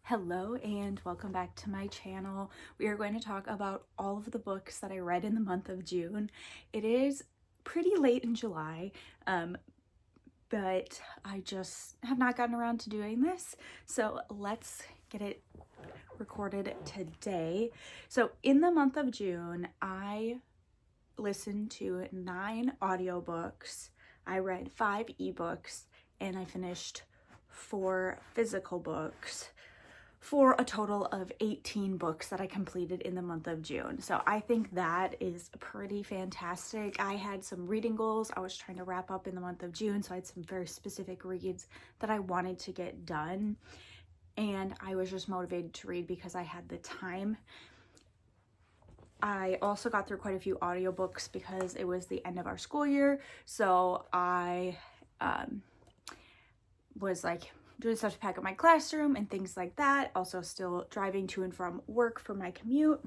Hello and welcome back to my channel. We are going to talk about all of the books that I read in the month of June. It is pretty late in July, but I just have not gotten around to doing this. So let's get it recorded today. So in the month of June, I listened to 9 audiobooks. I read 5 ebooks and I finished 4 physical books, for a total of 18 books that I completed in the month of June. So I think that is pretty fantastic. I had some reading goals I was trying to wrap up in the month of June, so I had some very specific reads that I wanted to get done, and I was just motivated to read because I had the time. I also got through quite a few audiobooks because it was the end of our school year, so I was like doing stuff to pack up my classroom and things like that. Also still driving to and from work for my commute.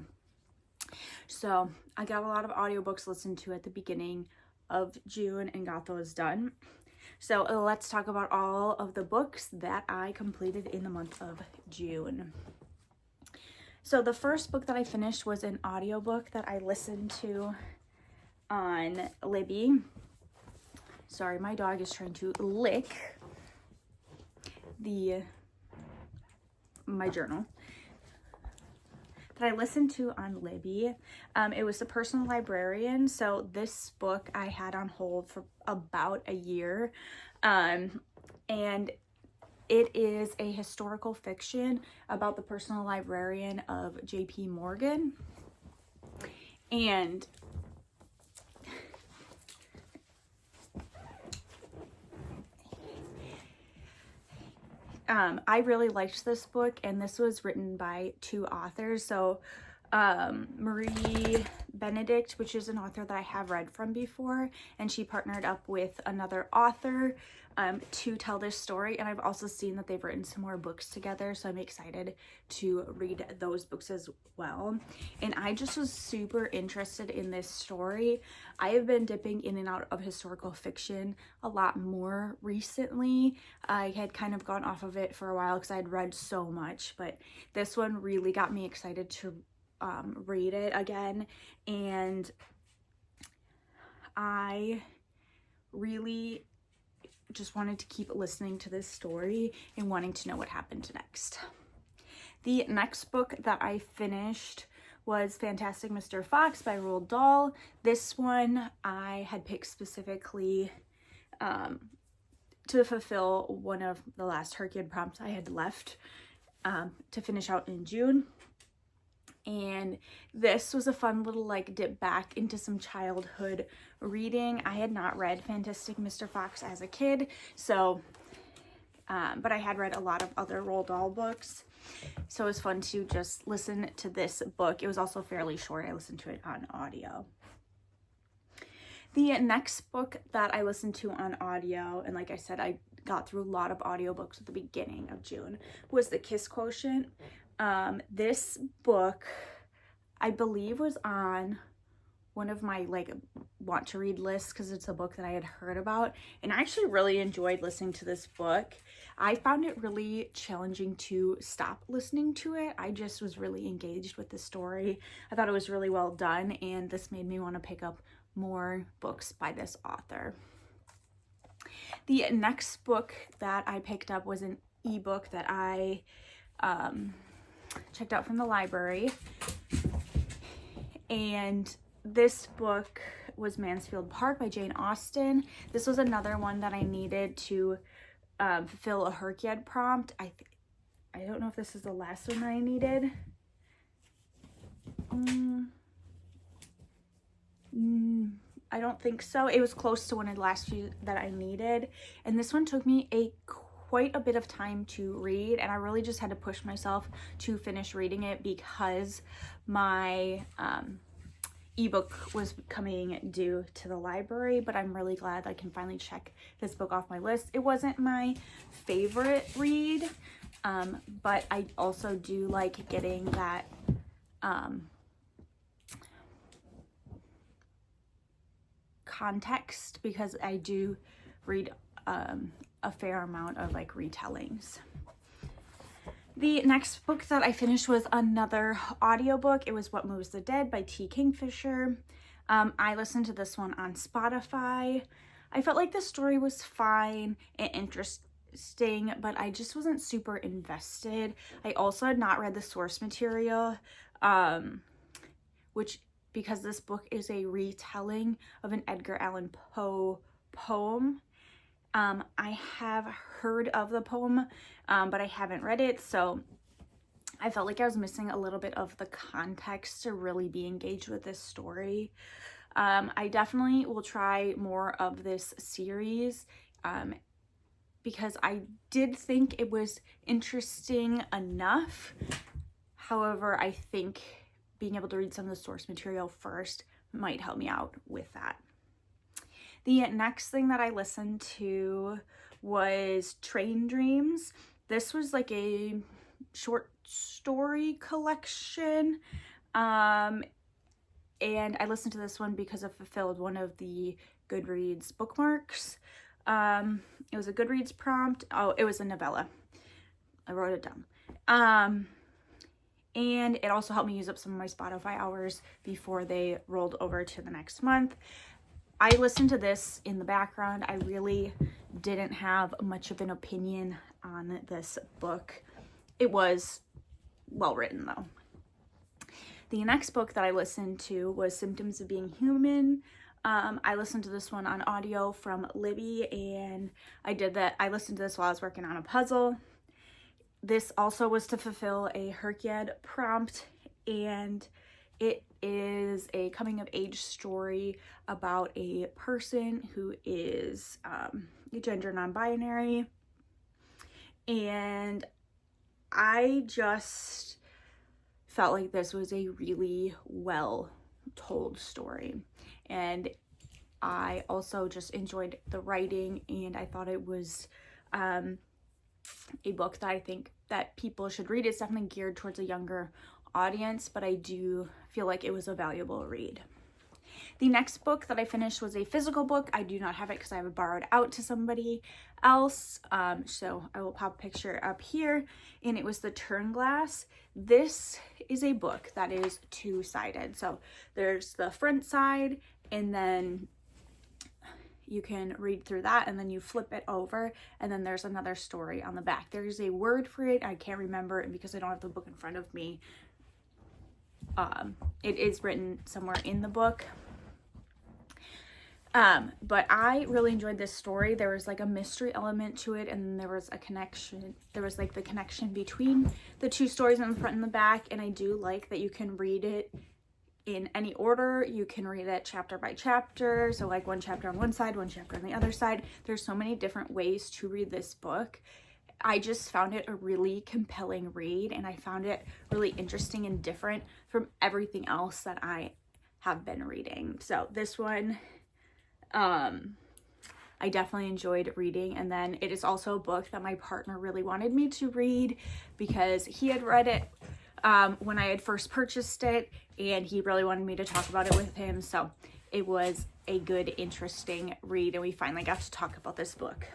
So I got a lot of audiobooks listened to at the beginning of June and got those done. So let's talk about all of the books that I completed in the month of June. So the first book that I finished was an audiobook that I listened to on Libby. Sorry, my dog is trying to lick my journal that I listened to on Libby. It was The Personal Librarian. So this book I had on hold for about a year, and it is a historical fiction about the personal librarian of J.P. Morgan. And I really liked this book, and this was written by 2 authors. So Marie Benedict, which is an author that I have read from before, and she partnered up with another author to tell this story. And I've also seen that they've written some more books together, so I'm excited to read those books as well. And I just was super interested in this story. I have been dipping in and out of historical fiction a lot more recently. I had kind of gone off of it for a while because I had read so much, but this one really got me excited to read it again, and I really just wanted to keep listening to this story and wanting to know what happened next. The next book that I finished was Fantastic Mr. Fox by Roald Dahl. This one I had picked specifically to fulfill one of the last Herculean prompts I had left to finish out in June. And this was a fun little like dip back into some childhood reading. I had not read Fantastic Mr. Fox as a kid, so but I had read a lot of other Roald Dahl books, so it was fun to just listen to this book. It was also fairly short. I listened to it on audio. The next book that I listened to on audio, and like I said, I got through a lot of audiobooks at the beginning of June, was The Kiss Quotient. This book, I believe, was on one of my like want to read lists because it's a book that I had heard about, and I actually really enjoyed listening to this book. I found it really challenging to stop listening to it. I just was really engaged with the story. I thought it was really well done, and this made me want to pick up more books by this author. The next book that I picked up was an ebook that I checked out from the library, and this book was Mansfield Park by Jane Austen. This was another one that I needed to fulfill a Herc-Ed prompt. I don't know if this is the last one that I needed. I don't think so. It was close to one of the last few that I needed, and this one took me quite a bit of time to read, and I really just had to push myself to finish reading it because my ebook was coming due to the library. But I'm really glad I can finally check this book off my list. It wasn't my favorite read, but I also do like getting that context because I do read a fair amount of like retellings. The next book that I finished was another audiobook. It was What Moves the Dead by T. Kingfisher. I listened to this one on Spotify. I felt like the story was fine and interesting, but I just wasn't super invested. I also had not read the source material, which, because this book is a retelling of an Edgar Allan Poe poem. I have heard of the poem, but I haven't read it, so I felt like I was missing a little bit of the context to really be engaged with this story. I definitely will try more of this series, because I did think it was interesting enough. However, I think being able to read some of the source material first might help me out with that. The next thing that I listened to was Train Dreams. This was like a short story collection. And I listened to this one because it fulfilled one of the Goodreads bookmarks. It was a Goodreads prompt. Oh, it was a novella. I wrote it down. And it also helped me use up some of my Spotify hours before they rolled over to the next month. I listened to this in the background. I really didn't have much of an opinion on this book. It was well written though. The next book that I listened to was Symptoms of Being Human. I listened to this one on audio from Libby, and I listened to this while I was working on a puzzle. This also was to fulfill a Herkyed prompt, and it is a coming of age story about a person who is gender non-binary, and I just felt like this was a really well told story, and I also just enjoyed the writing, and I thought it was a book that I think that people should read. It's definitely geared towards a younger audience, but I do feel like it was a valuable read. The next book that I finished was a physical book. I do not have it because I have it borrowed out to somebody else. So I will pop a picture up here, and it was The Turnglass. This is a book that is two-sided. So there's the front side, and then you can read through that, and then you flip it over, and then there's another story on the back. There's a word for it. I can't remember it because I don't have the book in front of me. It is written somewhere in the book. But I really enjoyed this story. There was like a mystery element to it, and there was a connection. There was like the connection between the two stories in the front and the back, and I do like that you can read it in any order. You can read it chapter by chapter, so like one chapter on one side, one chapter on the other side. There's so many different ways to read this book. I just found it a really compelling read, and I found it really interesting and different from everything else that I have been reading. So this one, I definitely enjoyed reading. And then it is also a book that my partner really wanted me to read because he had read it when I had first purchased it, and he really wanted me to talk about it with him. So it was a good, interesting read, and we finally got to talk about this book.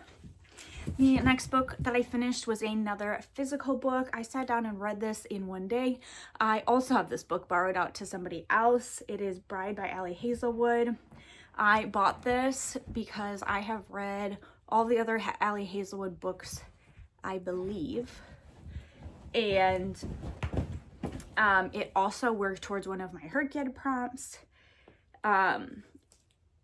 The next book that I finished was another physical book. I sat down and read this in one day. I also have this book borrowed out to somebody else. It is Bride by Ali Hazelwood. I bought this because I have read all the other Ali Hazelwood books, I believe, and it also worked towards one of my Herkyed prompts,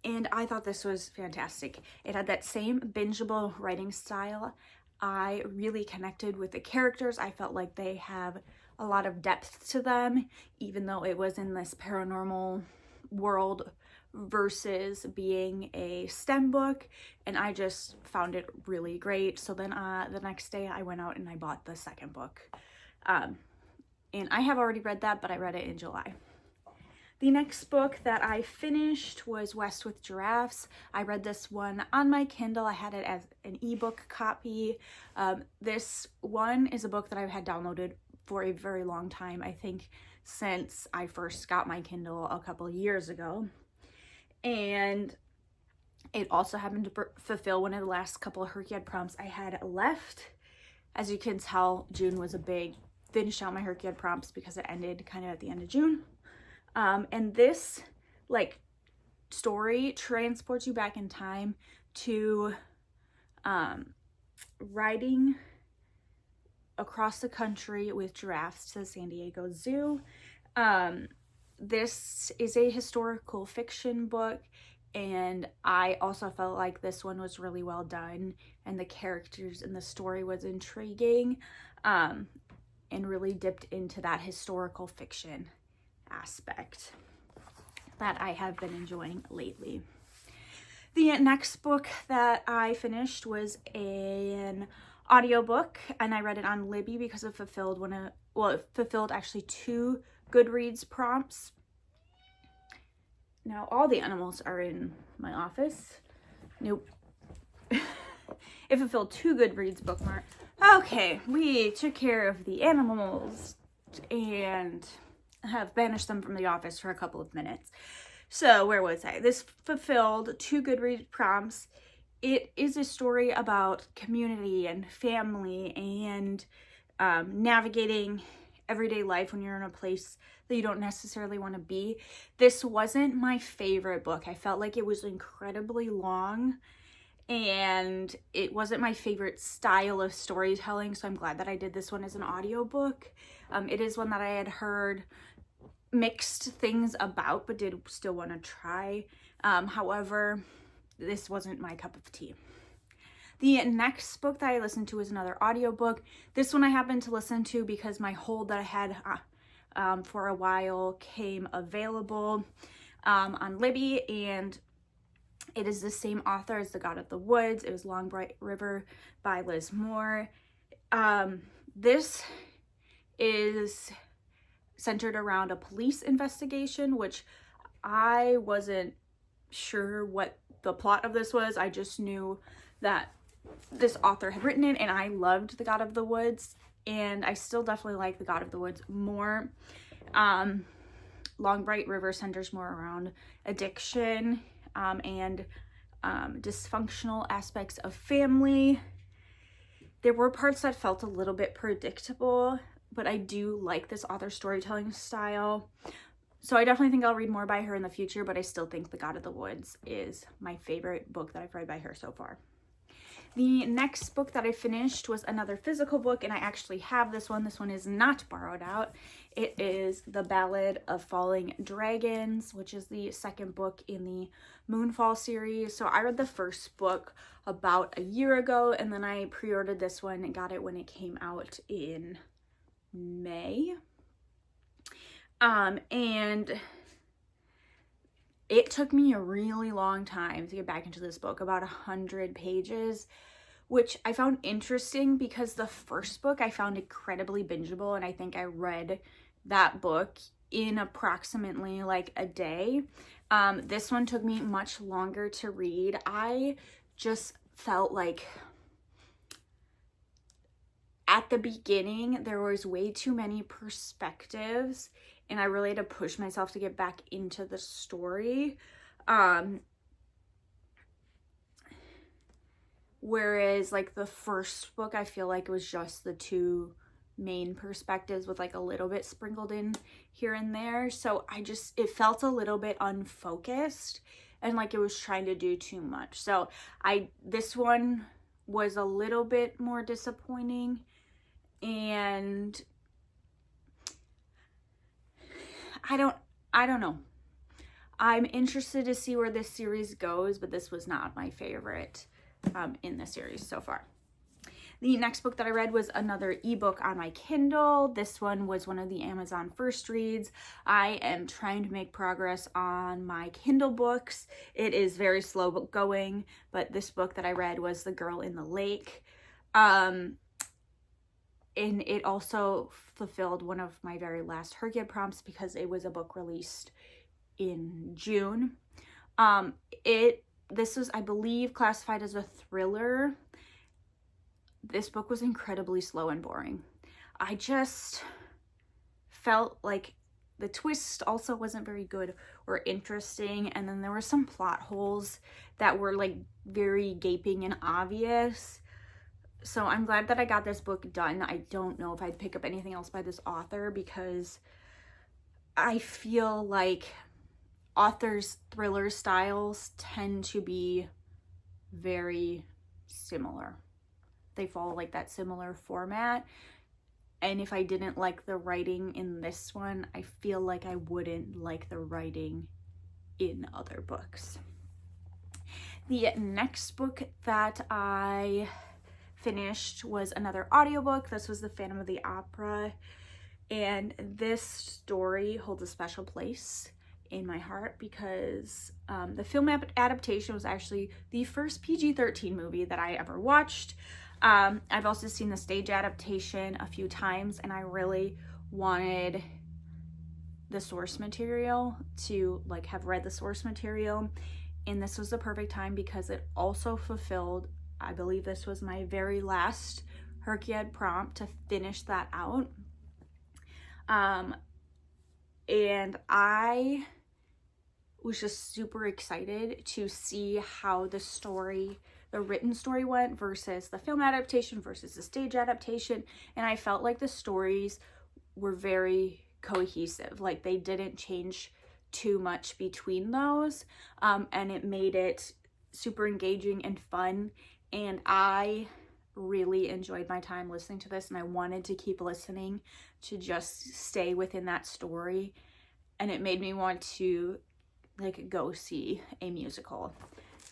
and I thought this was fantastic. It had that same bingeable writing style. I really connected with the characters. I felt like they have a lot of depth to them, even though it was in this paranormal world versus being a STEM book, and I just found it really great. So then the next day I went out and I bought the second book. And I have already read that, but I read it in July. The next book that I finished was West with Giraffes. I read this one on my Kindle. I had it as an ebook copy. This one is a book that I've had downloaded for a very long time, I think since I first got my Kindle a couple years ago. And it also happened to fulfill one of the last couple of Herkyed prompts I had left. As you can tell, June was a big, finished out my Hercule prompts because it ended kind of at the end of June. And this like story transports you back in time to riding across the country with giraffes to the San Diego Zoo. This is a historical fiction book, and I also felt like this one was really well done, and the characters and the story was intriguing, and really dipped into that historical fiction aspect that I have been enjoying lately. The next book that I finished was an audiobook, and I read it on Libby because it fulfilled it fulfilled actually 2 Goodreads prompts. Now all the animals are in my office. Nope. It fulfilled 2 Goodreads bookmarks. Okay, we took care of the animals and have banished them from the office for a couple of minutes. So where was I? This fulfilled 2 Goodreads prompts. It is a story about community and family and navigating everyday life when you're in a place that you don't necessarily want to be. This wasn't my favorite book. I felt like it was incredibly long, and it wasn't my favorite style of storytelling, so I'm glad that I did this one as an audiobook. It is one that I had heard mixed things about, but did still want to try. However, this wasn't my cup of tea. The next book that I listened to is another audiobook. This one I happened to listen to because my hold that I had for a while came available on Libby, and it is the same author as The God of the Woods. It was Long Bright River by Liz Moore. This is centered around a police investigation, which I wasn't sure what the plot of this was. I just knew that this author had written it, and I loved The God of the Woods, and I still definitely like The God of the Woods more. Long Bright River centers more around addiction and dysfunctional aspects of family. There were parts that felt a little bit predictable, but I do like this author's storytelling style. So I definitely think I'll read more by her in the future, but I still think The God of the Woods is my favorite book that I've read by her so far. The next book that I finished was another physical book, and I actually have this one. This one is not borrowed out. It is The Ballad of Falling Dragons, which is the second book in the Moonfall series. So I read the first book about a year ago, and then I pre-ordered this one and got it when it came out in May. And it took me a really long time to get back into this book, about 100 pages, which I found interesting because the first book I found incredibly bingeable, and I think I read that book in approximately like a day. This one took me much longer to read. I just felt like at the beginning there was way too many perspectives, and I really had to push myself to get back into the story. Whereas like the first book, I feel like it was just the 2 main perspectives with like a little bit sprinkled in here and there. So it felt a little bit unfocused and like it was trying to do too much. So this one was a little bit more disappointing, and I don't know. I'm interested to see where this series goes, but this was not my favorite in the series so far. The next book that I read was another ebook on my Kindle. This one was one of the Amazon First Reads. I am trying to make progress on my Kindle books. It is very slow going, but this book that I read was The Girl in the Lake. And it also fulfilled one of my very last Hercule prompts because it was a book released in June. This was, I believe, classified as a thriller. This book was incredibly slow and boring. I just felt like the twist also wasn't very good or interesting, and then there were some plot holes that were like very gaping and obvious. So I'm glad that I got this book done. I don't know if I'd pick up anything else by this author because I feel like authors' thriller styles tend to be very similar. They follow like that similar format. And if I didn't like the writing in this one, I feel like I wouldn't like the writing in other books. The next book that I finished was another audiobook. This was The Phantom of the Opera, and this story holds a special place in my heart because the film adaptation was actually the first PG-13 movie that I ever watched. I've also seen the stage adaptation a few times, and I really wanted the source material to like have read the source material, and this was the perfect time because it also fulfilled, I believe this was my very last Herkiad prompt to finish that out. And I was just super excited to see how the story, the written story went versus the film adaptation versus the stage adaptation. And I felt like the stories were very cohesive. Like they didn't change too much between those. And it made it super engaging and fun. And I really enjoyed my time listening to this, and I wanted to keep listening to just stay within that story. And it made me want to like go see a musical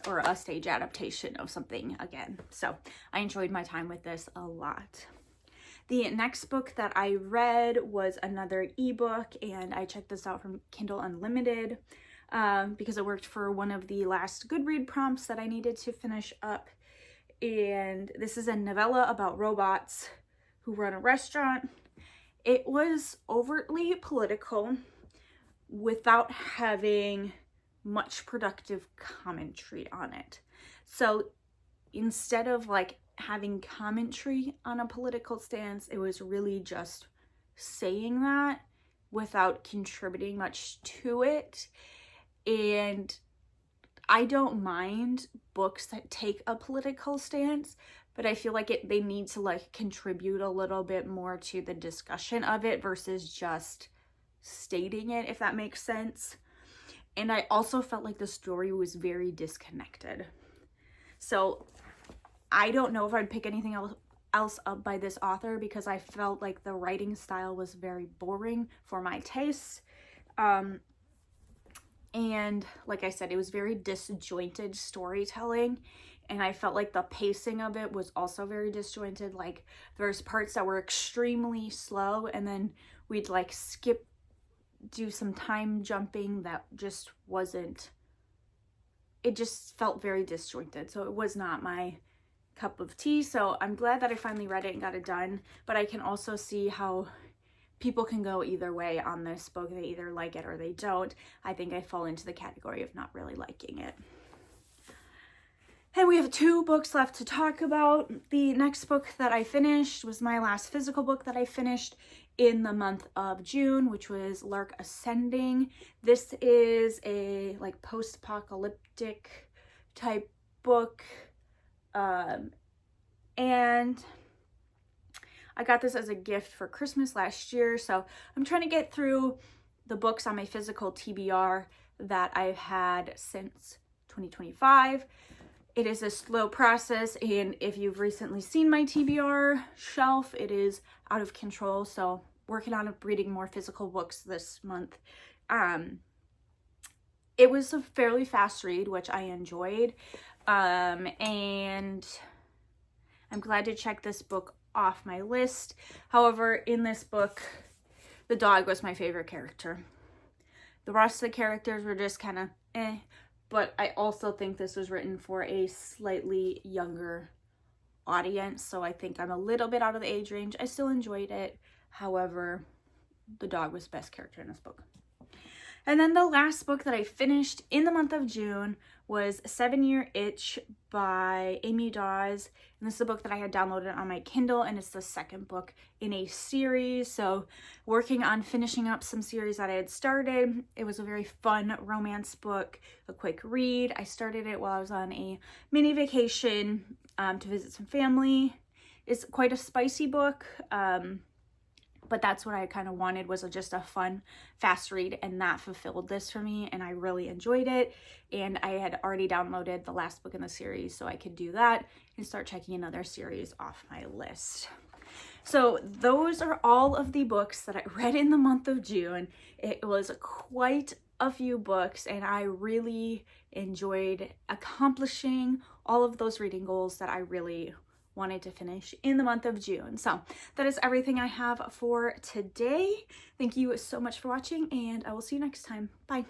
or a stage adaptation of something again. So I enjoyed my time with this a lot. The next book that I read was another ebook, and I checked this out from Kindle Unlimited because it worked for one of the last Goodread prompts that I needed to finish up. And this is a novella about robots who run a restaurant. It was overtly political without having much productive commentary on it. So instead of like having commentary on a political stance, it was really just saying that without contributing much to it. And I don't mind books that take a political stance, but I feel like they need to like contribute a little bit more to the discussion of it versus just stating it, if that makes sense. And I also felt like the story was very disconnected. So I don't know if I'd pick anything else up by this author because I felt like the writing style was very boring for my tastes. And like I said, it was very disjointed storytelling, and I felt like the pacing of it was also very disjointed. Like there's parts that were extremely slow, and then we'd like do some time jumping that just wasn't, it just felt very disjointed. So it was not my cup of tea. So I'm glad that I finally read it and got it done, but I can also see how people can go either way on this book. They either like it or they don't. I think I fall into the category of not really liking it. And we have 2 books left to talk about. The next book that I finished was my last physical book that I finished in the month of June, which was Lark Ascending. This is a like post-apocalyptic type book. And I got this as a gift for Christmas last year, so I'm trying to get through the books on my physical TBR that I've had since 2025. It is a slow process, and if you've recently seen my TBR shelf, it is out of control, so working on reading more physical books this month. It was a fairly fast read, which I enjoyed, and I'm glad to check this book off my list. However, in this book, the dog was my favorite character. The rest of the characters were just kind of but I also think this was written for a slightly younger audience, so I think I'm a little bit out of the age range. I still enjoyed it. However, the dog was the best character in this book. And then the last book that I finished in the month of June was 7 Year Itch by Amy Dawes. And this is a book that I had downloaded on my Kindle, and it's the second book in a series. So working on finishing up some series that I had started. It was a very fun romance book, a quick read. I started it while I was on a mini vacation to visit some family. is quite a spicy book, but that's what I kind of wanted, was just a fun, fast read, and that fulfilled this for me, and I really enjoyed it. And I had already downloaded the last book in the series, so I could do that and start checking another series off my list. So those are all of the books that I read in the month of June. It was quite a few books, and I really enjoyed accomplishing all of those reading goals that I really wanted to finish in the month of June. So that is everything I have for today. Thank you so much for watching, and I will see you next time. Bye.